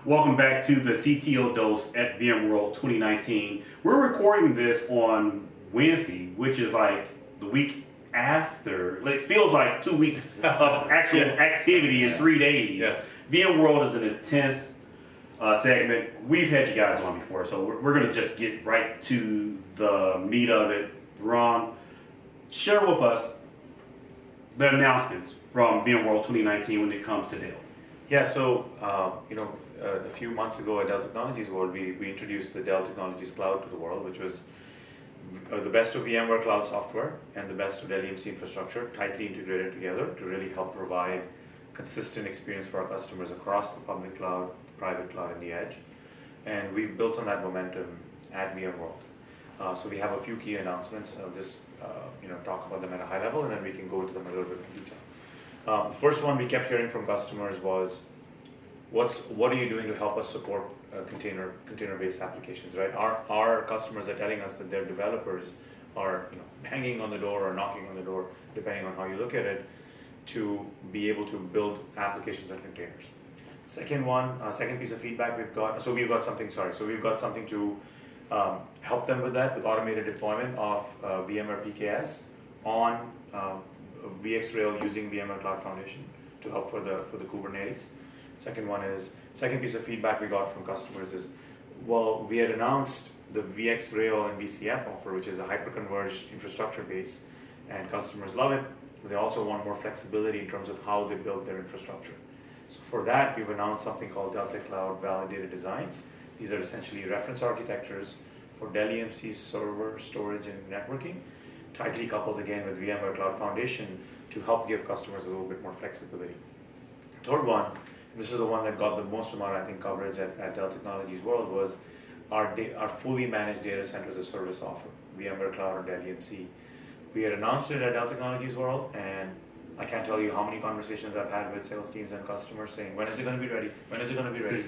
Welcome back to the CTO Dose at VMworld 2019. We're recording this on Wednesday, which is like the week after. It feels like 2 weeks of actual activity in 3 days. Yes. VMworld is an intense segment. We've had you guys on before, so we're going to just get right to the meat of it. Ron, share with us the announcements from VMworld 2019 when it comes to Dell. Yeah, so a few months ago at Dell Technologies World, we introduced the Dell Technologies Cloud to the world, which was the best of VMware cloud software and the best of DellEMC infrastructure tightly integrated together to really help provide consistent experience for our customers across the public cloud, the private cloud, and the edge. And we've built on that momentum at VMworld. So we have a few key announcements. I'll just talk about them at a high level, and then we can go into them in a little bit more detail. The first one we kept hearing from customers was, what are you doing to help us support container-based applications, right? Our customers are telling us that their developers are banging on the door or knocking on the door, depending on how you look at it, to be able to build applications on containers. Second piece of feedback we've got, we've got something to help them with that, with automated deployment of VMware PKS on VxRail using VMware Cloud Foundation to help for the Kubernetes. Second piece of feedback we got from customers is, well, we had announced the VxRail and VCF offer, which is a hyper-converged infrastructure base, and customers love it. They also want more flexibility in terms of how they build their infrastructure. So for that, we've announced something called Dell Tech Cloud Validated Designs. These are essentially reference architectures for DellEMC's server, storage, and networking, tightly coupled again with VMware Cloud Foundation to help give customers a little bit more flexibility. Third one, this is the one that got the most amount, I think, coverage at Dell Technologies World, was our fully managed data center as a service offer, VMware Cloud or DellEMC. We had announced it at Dell Technologies World, and I can't tell you how many conversations I've had with sales teams and customers saying, when is it going to be ready? When is it going to be ready?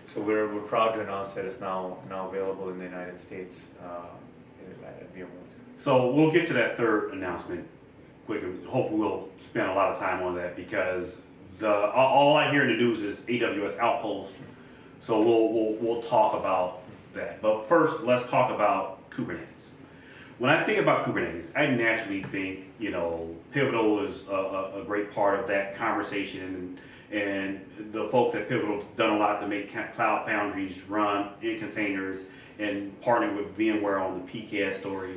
So we're proud to announce that it's now available in the United States at VMworld. So we'll get to that third announcement quickly. Hopefully we'll spend a lot of time on that, because all I hear in the news is AWS Outpost. So we'll talk about that. But first, let's talk about Kubernetes. When I think about Kubernetes, I naturally think, Pivotal is a great part of that conversation, and the folks at Pivotal have done a lot to make Cloud Foundries run in containers and partnering with VMware on the PKS story.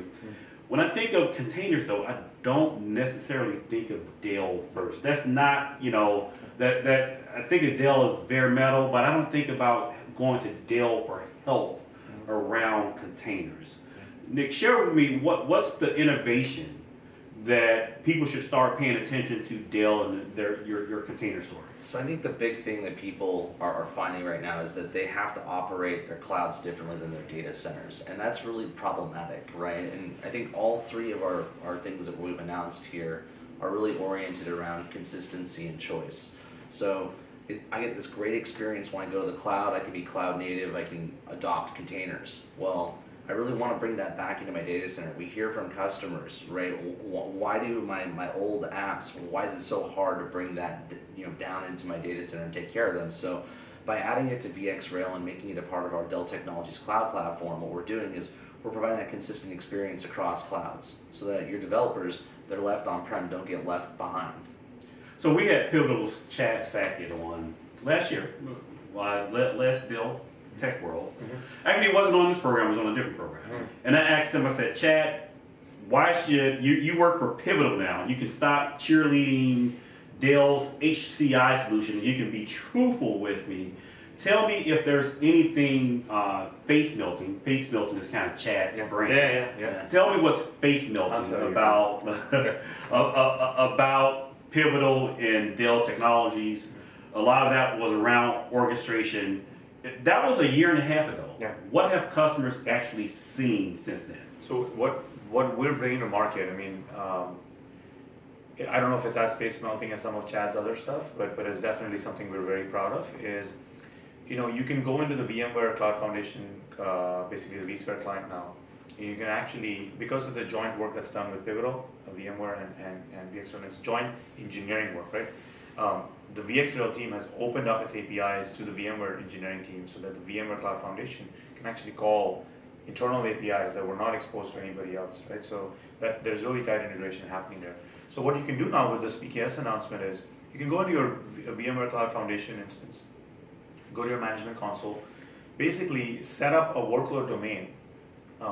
When I think of containers, though, I don't necessarily think of Dell first. That's not, that I think of Dell as bare metal, but I don't think about going to Dell for help around containers. Nick, share with me what's the innovation that people should start paying attention to Dell and your container story. So I think the big thing that people are finding right now is that they have to operate their clouds differently than their data centers, and that's really problematic, right? And I think all three of our things that we've announced here are really oriented around consistency and choice. So I get this great experience when I go to the cloud. I can be cloud native, I can adopt containers. Well, I really want to bring that back into my data center. We hear from customers, right? Why do my old apps, why is it so hard to bring that down into my data center and take care of them? So by adding it to VxRail and making it a part of our Dell Technologies Cloud platform, what we're doing is we're providing that consistent experience across clouds so that your developers that are left on-prem don't get left behind. So we had Pivotal's Chad Sackett on last year, last Dell Tech World. Actually, it wasn't on this program, it was on a different program. And I asked him, I said, Chad, why should you work for Pivotal now? You can stop cheerleading Dell's HCI solution, and you can be truthful with me. Tell me if there's anything face melting. Face melting is kind of Chad's brand. Yeah. Tell me what's face melting about about Pivotal and Dell Technologies. A lot of that was around orchestration. That was a year and a half ago. Yeah. What have customers actually seen since then? So what we're bringing to market, I don't know if it's as face melting as some of Chad's other stuff, but it's definitely something we're very proud of, is you can go into the VMware Cloud Foundation, basically the vSphere client now, and you can actually, because of the joint work that's done with Pivotal, VMware and VxRail, it's joint engineering work, right? the VxRail team has opened up its APIs to the VMware engineering team so that the VMware Cloud Foundation can actually call internal APIs that were not exposed to anybody else, right? So that there's really tight integration happening there. So what you can do now with this PKS announcement is you can go into your VMware Cloud Foundation instance, go to your management console, basically set up a workload domain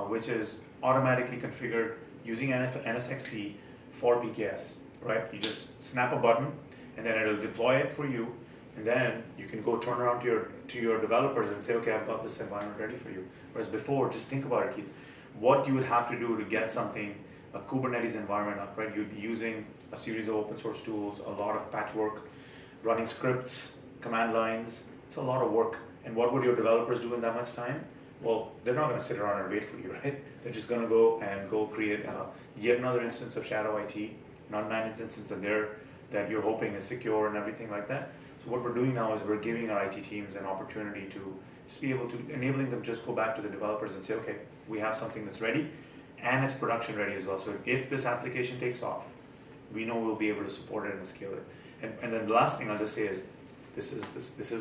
which is automatically configured using NSXT for PKS, right? You just snap a button and then it'll deploy it for you, and then you can go turn around to your developers and say, okay, I've got this environment ready for you. Whereas before, just think about it, Keith, what you would have to do to get something, a Kubernetes environment up, right? You'd be using a series of open source tools, a lot of patchwork, running scripts, command lines. It's a lot of work. And what would your developers do in that much time? Well, they're not going to sit around and wait for you, right? They're just going to go create yet another instance of Shadow IT, an unmanaged instance that you're hoping is secure and everything like that. So what we're doing now is we're giving our IT teams an opportunity to just be able to, enabling them just go back to the developers and say, okay, we have something that's ready and it's production ready as well. So if this application takes off, we know we'll be able to support it and scale it. And then the last thing I'll just say is, this is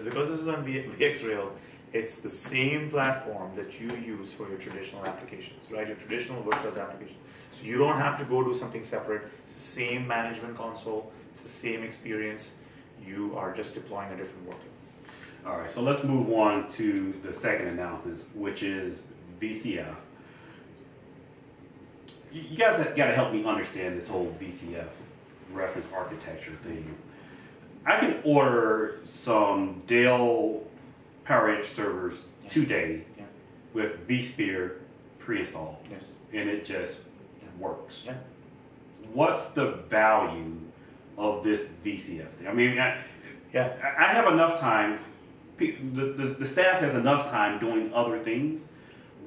because this is on VxRail, it's the same platform that you use for your traditional applications, right? Your traditional virtualized application. So you don't have to go do something separate. It's the same management console. It's the same experience. You are just deploying a different workload. All right, so let's move on to the second announcement, which is VCF. You guys have got to help me understand this whole VCF reference architecture thing. I can order some Dell PowerEdge servers today with vSphere pre-installed, and it just works. What's the value of this VCF thing? I mean, I have enough time. The staff has enough time doing other things.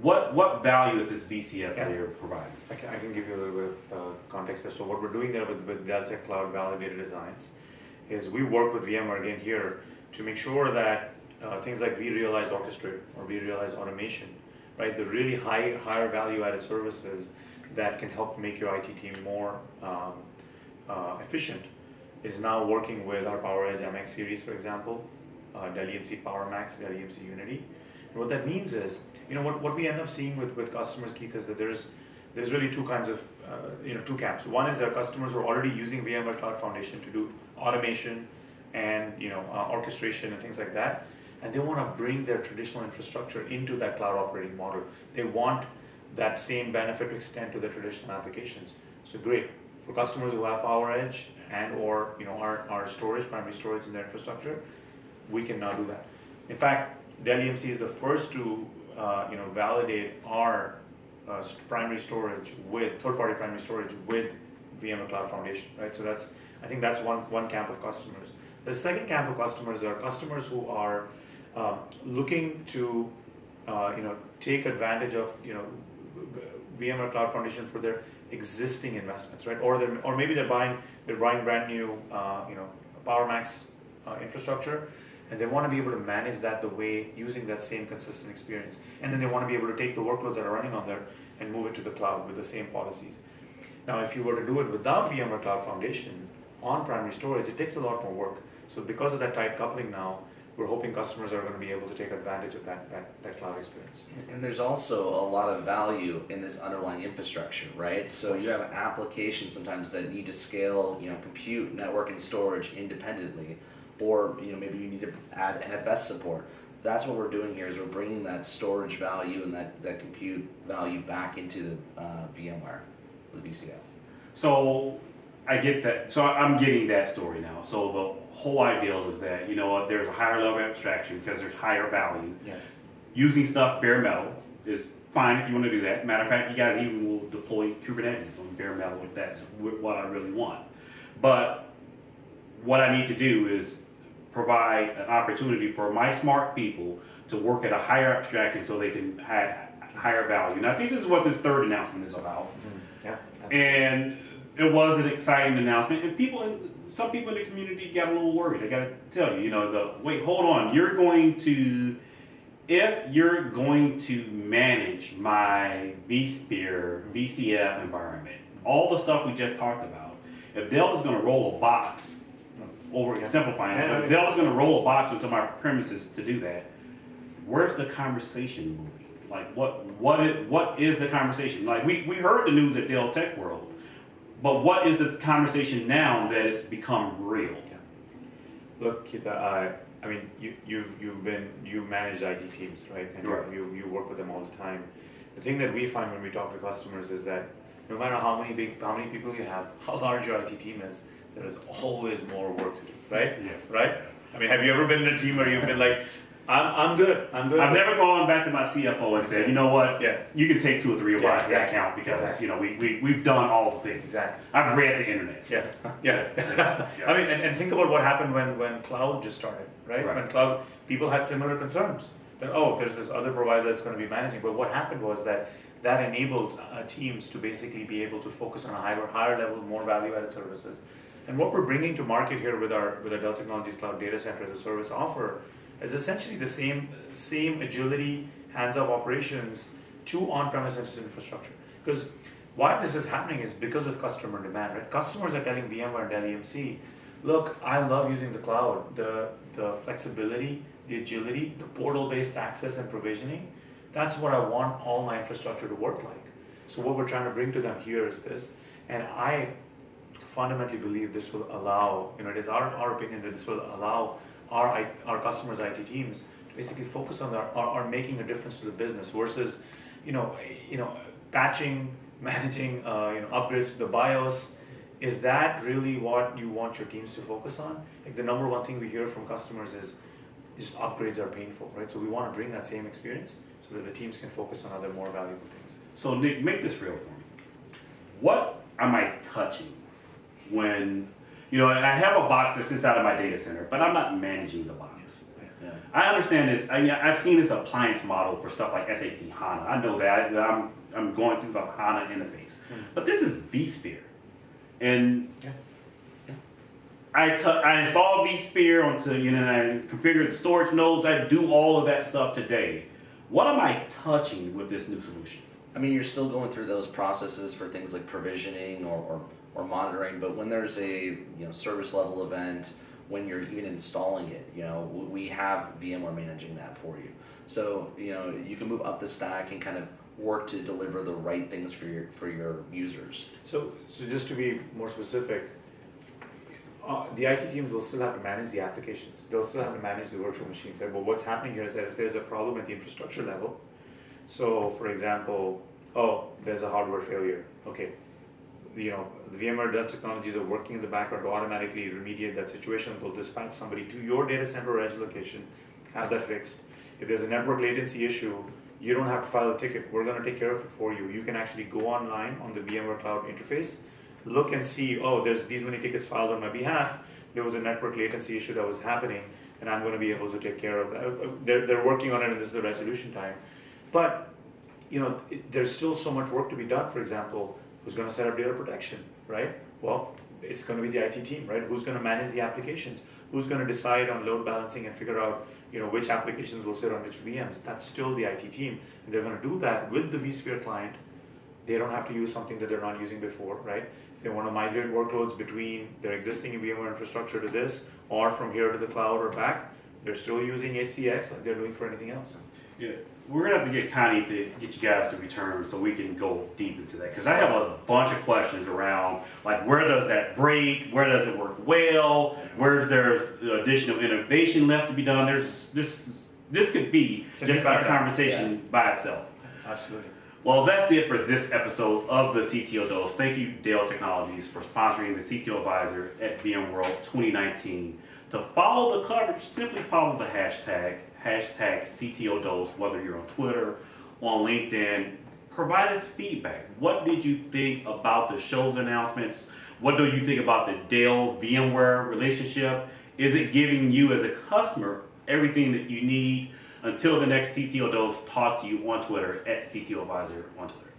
What value is this VCF layer providing? I can give you a little bit of context there. So what we're doing there with Dell Tech Cloud Validated Designs is we work with VMware again here to make sure that things like vRealize Orchestrate or vRealize Automation, right, the really higher value added services that can help make your IT team more efficient, is now working with our PowerEdge MX series, for example, DellEMC PowerMax, DellEMC Unity. And what that means is, you know, what we end up seeing with customers, Keith, is that there's really two kinds of, two camps. One is our customers who are already using VMware Cloud Foundation to do automation and, orchestration and things like that. And they want to bring their traditional infrastructure into that cloud operating model. They want that same benefit to extend to their traditional applications. So great. For customers who have PowerEdge and or our storage, primary storage in their infrastructure, we can now do that. In fact, DellEMC is the first to validate our primary storage with third-party primary storage with VMware Cloud Foundation, right? So I think that's one camp of customers. The second camp of customers are customers who are looking to take advantage of VMware Cloud Foundation for their existing investments, right? Or maybe they're buying brand new PowerMax infrastructure, and they want to be able to manage that the way using that same consistent experience. And then they want to be able to take the workloads that are running on there and move it to the cloud with the same policies. Now, if you were to do it without VMware Cloud Foundation on primary storage, it takes a lot more work. So because of that tight coupling now, we're hoping customers are going to be able to take advantage of that cloud experience. And there's also a lot of value in this underlying infrastructure, right? So you have applications sometimes that need to scale, compute, network, and storage independently, or maybe you need to add NFS support. That's what we're doing here is we're bringing that storage value and that compute value back into VMware with VCF. So I get that. So I'm getting that story now. So the whole ideal is that there's a higher level of abstraction because there's higher value. Yes. Using stuff bare metal is fine if you want to do that. Matter of fact, you guys even will deploy Kubernetes on bare metal if that's what I really want. But what I need to do is provide an opportunity for my smart people to work at a higher abstraction so they can have higher value. Now, I think this is what this third announcement is about. Mm-hmm. Yeah. And it was an exciting announcement, and some people in the community got a little worried. I got to tell you, wait, hold on. If you're going to manage my vSphere, VCF environment, all the stuff we just talked about, if Dell is going to roll a box oversimplifying Yeah, it. Dell's going to roll a box into my premises to do that. Where's the conversation moving? Like, what is the conversation? Like, we heard the news at Dell Tech World, but what is the conversation now that it's become real? Yeah. Look, Keith, I mean, you've managed IT teams, right? And Right. you work with them all the time. The thing that we find when we talk to customers is that no matter how many people you have, how large your IT team is, there is always more work to do, right? Yeah. Right? I mean, have you ever been in a team where you've been like, I'm good. I've never gone back to my CFO and said, you know what? Yeah. You can take 2 or 3 of Yeah, our exactly. account because Exactly. we've done all the things. Exactly. I've read the internet. Yes. Yeah. I mean, and think about what happened when cloud just started, right? Right. When cloud, people had similar concerns. That, oh, there's this other provider that's going to be managing. But what happened was that enabled teams to basically be able to focus on a higher level, more value-added services. And what we're bringing to market here with our Dell Technologies Cloud Data Center as a service offer is essentially the same agility, hands-off operations to on-premise infrastructure. Because why this is happening is because of customer demand, right? Customers are telling VMware and DellEMC, look, I love using the cloud, the flexibility, the agility, the portal-based access and provisioning. That's what I want all my infrastructure to work like. So what we're trying to bring to them here is this, and I fundamentally believe this will allow, it is our opinion that this will allow our customers' IT teams to basically focus on are making a difference to the business versus, patching, managing, upgrades to the BIOS. Is that really what you want your teams to focus on? Like the number one thing we hear from customers is just upgrades are painful, right? So we want to bring that same experience so that the teams can focus on other more valuable things. So Nick, make this real for me. What am I touching when, I have a box that sits out of my data center, but I'm not managing the box. Yeah. I understand this. I mean, I've seen this appliance model for stuff like SAP HANA. I know that. I'm going through the HANA interface. But this is vSphere. And I install vSphere onto, and I configure the storage nodes. I do all of that stuff today. What am I touching with this new solution? I mean, you're still going through those processes for things like provisioning or monitoring, but when there's a service level event, when you're even installing it, we have VMware managing that for you. So you can move up the stack and kind of work to deliver the right things for your users. So just to be more specific, the IT teams will still have to manage the applications. They'll still have to manage the virtual machines. Right? But what's happening here is that if there's a problem at the infrastructure level, so for example, there's a hardware failure. Okay, the VMware Dell Technologies are working in the background to automatically remediate that situation. They'll dispatch somebody to your data center or edge location, have that fixed. If there's a network latency issue, you don't have to file a ticket. We're going to take care of it for you. You can actually go online on the VMware Cloud interface, look and see, there's these many tickets filed on my behalf. There was a network latency issue that was happening, and I'm going to be able to take care of that. They're working on it, and this is the resolution time. But there's still so much work to be done. For example, who's going to set up data protection, right? Well, it's going to be the IT team, right? Who's going to manage the applications? Who's going to decide on load balancing and figure out, which applications will sit on which VMs? That's still the IT team. And they're going to do that with the vSphere client. They don't have to use something that they're not using before, right? If they want to migrate workloads between their existing VMware infrastructure to this, or from here to the cloud or back, they're still using HCX like they're doing for anything else. Yeah, we're gonna have to get Connie to get you guys to return so we can go deep into that, because I have a bunch of questions around like where does that break, where does it work well, where's there's additional innovation left to be done. This could be just a conversation by itself. Absolutely. Well, that's it for this episode of the CTO Dose. Thank you, Dell Technologies, for sponsoring the CTO Advisor at VMworld 2019. To follow the coverage, simply follow the hashtag CTO Dose, whether you're on Twitter, on LinkedIn. Provide us feedback. What did you think about the show's announcements? What do you think about the Dell VMware relationship? Is it giving you as a customer everything that you need? Until the next CTO Dose, talk to you on Twitter at CTO Advisor on Twitter.